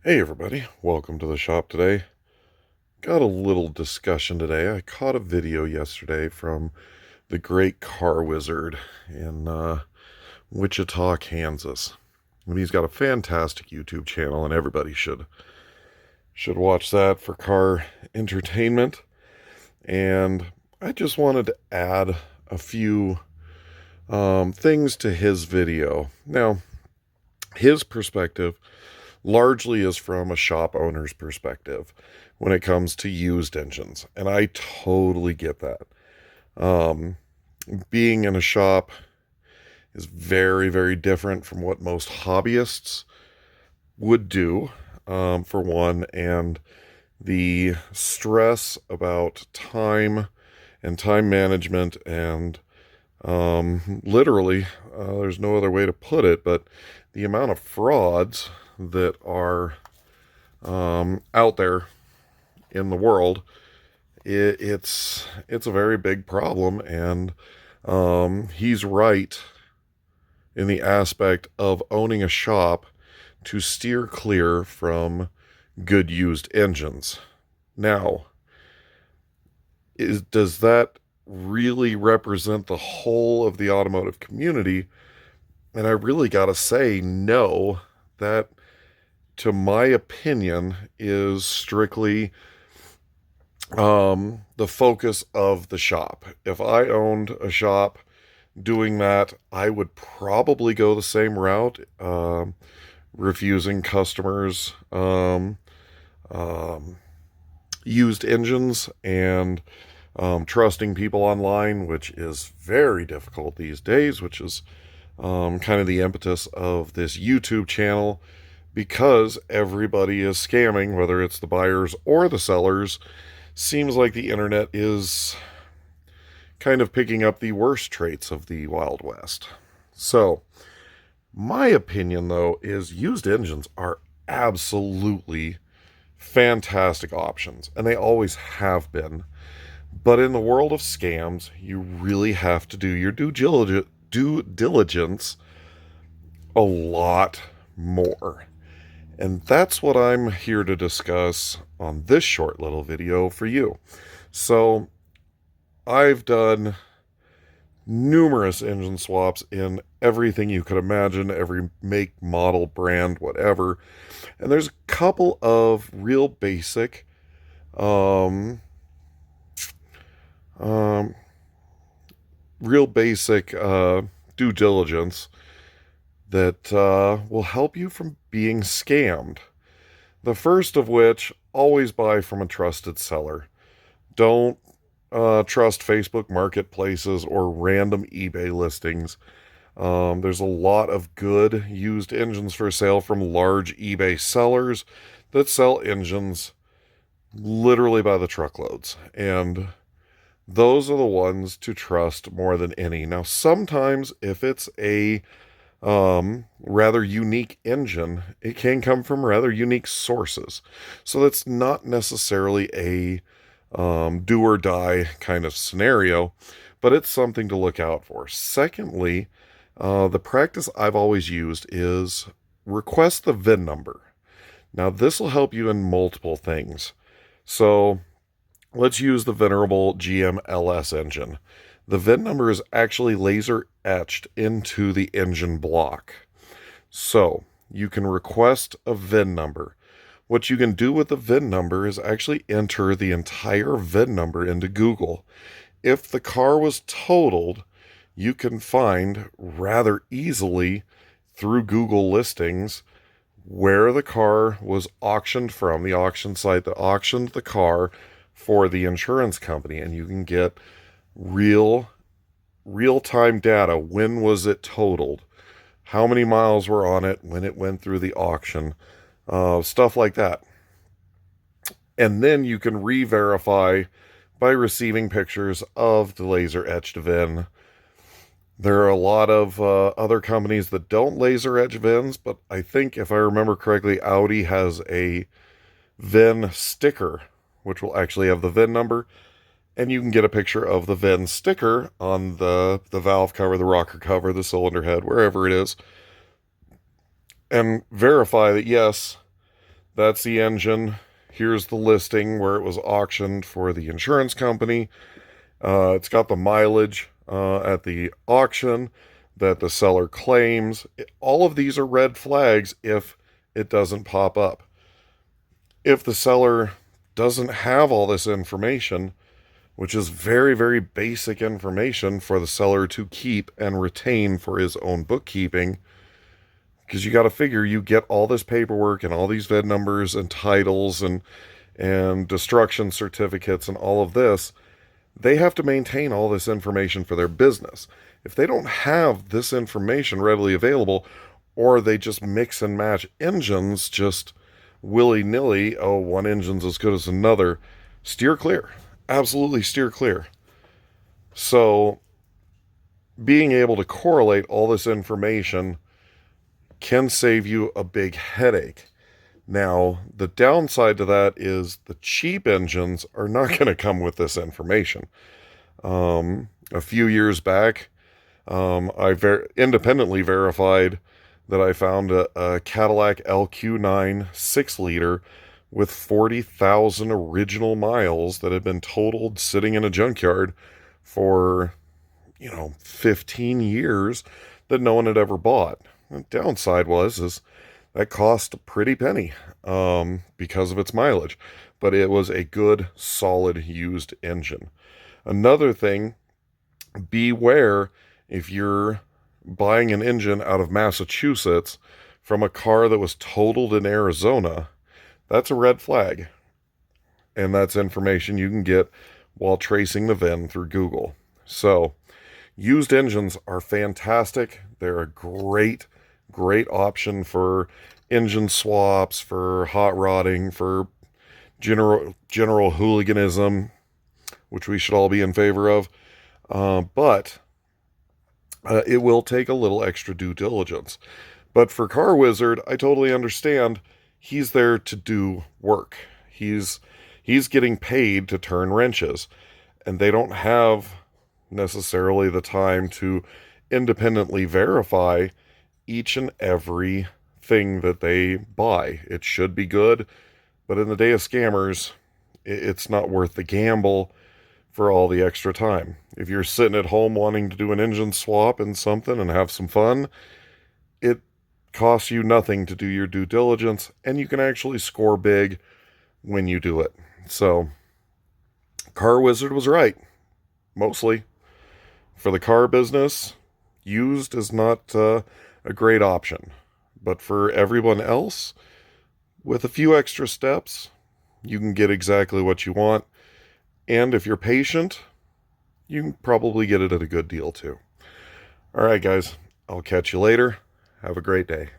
Hey everybody, welcome to the shop today. Got a little discussion today. I caught a video yesterday from the Great Car Wizard in Wichita, Kansas. And he's got a fantastic YouTube channel, and everybody should watch that for car entertainment. And I just wanted to add a few things to his video. Now, his perspective largely is from a shop owner's perspective when it comes to used engines. And I totally get that. Um, Being in a shop is very, very different from what most hobbyists would do, for one. And the stress about time and time management and literally, there's no other way to put it, but the amount of frauds that are out there in the world, it's a very big problem, and he's right in the aspect of owning a shop to steer clear from good used engines. Now, does that really represent the whole of the automotive community? And I really got to say, no, that, to my opinion, is strictly the focus of the shop. If I owned a shop doing that, I would probably go the same route, refusing customers um, used engines and trusting people online, which is very difficult these days, which is kind of the impetus of this YouTube channel, because everybody is scamming, whether it's the buyers or the sellers. Seems like the internet is kind of picking up the worst traits of the Wild West. So, my opinion, though, is used engines are absolutely fantastic options, and they always have been. But in the world of scams, you really have to do your due diligence a lot more. And that's what I'm here to discuss on this short little video for you. So, I've done numerous engine swaps in everything you could imagine, every make, model, brand, whatever. And there's a couple of um, um, real basic due diligence that will help you from being scammed. The first of which, always buy from a trusted seller. Don't trust Facebook marketplaces or random eBay listings. There's a lot of good used engines for sale from large eBay sellers that sell engines literally by the truckloads. And those are the ones to trust more than any. Now, sometimes if it's a rather unique engine, it can come from rather unique sources. So that's not necessarily a do or die kind of scenario, but it's something to look out for. Secondly, the practice I've always used is request the VIN number. Now, this will help you in multiple things. So, let's use the venerable GM LS engine. The VIN number is actually laser etched into the engine block. So, you can request a VIN number. What you can do with the VIN number is actually enter the entire VIN number into Google. If the car was totaled, you can find rather easily through Google listings where the car was auctioned from, the auction site that auctioned the car for the insurance company, and you can get real-time data. When was it totaled? How many miles were on it when it went through the auction? Stuff like that. And then you can re-verify by receiving pictures of the laser etched VIN. There are a lot of other companies that don't laser etch VINs, but I think, if I remember correctly, Audi has a VIN sticker, which will actually have the VIN number, and you can get a picture of the VIN sticker on the valve cover, the rocker cover, the cylinder head, wherever it is, and verify that, yes, That's the engine. Here's the listing where it was auctioned for the insurance company. It's got the mileage at the auction that the seller claims. All of these are red flags if it doesn't pop up. If the seller doesn't have all this information, which is very, very basic information for the seller to keep and retain for his own bookkeeping, because you got to figure you get all this paperwork and all these VIN numbers and titles and destruction certificates and all of this. They have to maintain all this information for their business. If they don't have this information readily available, or they just mix and match engines just willy-nilly, oh, one engine's as good as another, steer clear. Absolutely steer clear. So being able to correlate all this information can save you a big headache. Now, the downside to that is the cheap engines are not going to come with this information. A few years back, I independently verified that I found a Cadillac LQ9 6-liter with 40,000 original miles that had been totaled sitting in a junkyard for, 15 years that no one had ever bought. The downside is that cost a pretty penny because of its mileage, but it was a good, solid used engine. Another thing, beware if you're buying an engine out of Massachusetts from a car that was totaled in Arizona. That's a red flag, and that's information you can get while tracing the VIN through Google. So, used engines are fantastic. They're a great option for engine swaps, for hot rodding, for general hooliganism, which we should all be in favor of. But it will take a little extra due diligence. But for Car Wizard, I totally understand. He's there to do work. He's getting paid to turn wrenches, and they don't have necessarily the time to independently verify each and every thing that they buy. It should be good, but in the day of scammers, it's not worth the gamble for all the extra time. If you're sitting at home wanting to do an engine swap and something and have some fun, it costs you nothing to do your due diligence, and you can actually score big when you do it. So, Car Wizard was right, mostly. For the car business, used is not a great option. But for everyone else, with a few extra steps, you can get exactly what you want. And if you're patient, you can probably get it at a good deal too. All right, guys, I'll catch you later. Have a great day.